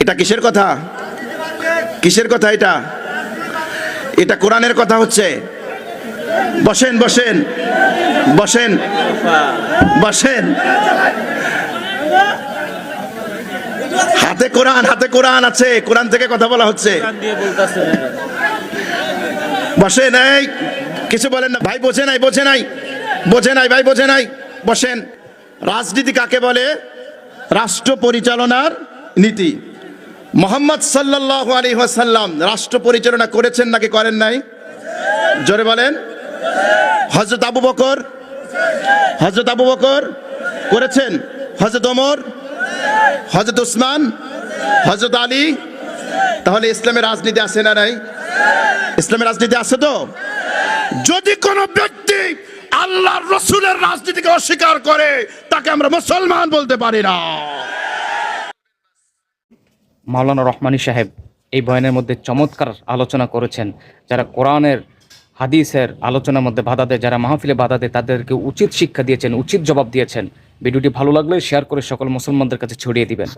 এটা কিসের কথা? কিসের কথা এটা? এটা কোরআনের কথা হচ্ছে। বসেন বসেন বসেন বসেন। হাতে কোরআন আছে, কোরআন থেকে কথা বলা হচ্ছে। বসেন। এই কিছু বলেন না ভাই, বোঝে নাই ভাই, বোঝে নাই। বসেন। রাজনীতি কাকে বলে? রাষ্ট্র পরিচালনার নীতি। মুহাম্মদ সাল্লাল্লাহু আলাইহি ওয়াসাল্লাম রাষ্ট্র পরিচালনা করেছেন নাকি করেন নাই? জোরে বলেন। হযরত আবু বকর করেছেন, হযরত ওমর, হযরত উসমান, হযরত আলী। তাহলে ইসলামের রাজনীতি আছে না নাই? ইসলামের রাজনীতি আছে তো। যদি কোন ব্যক্তি আল্লাহর রাসূলের রাজনীতিকে অস্বীকার করে তাকে আমরা মুসলমান বলতে পারি না। মাওলানা রহমানী সাহেব এই বয়ানের মধ্যে চমৎকার আলোচনা করেছেন। যারা কোরআনের হাদিসের আলোচনার মধ্যে বাধা দেয়, যারা মাহফিলে বাধা দেয়, তাদেরকে উচিত শিক্ষা দিয়েছেন, উচিত জবাব দিয়েছেন। ভিডিওটি ভালো লাগলে শেয়ার করে সকল মুসলমানদের কাছে ছড়িয়ে দিবেন।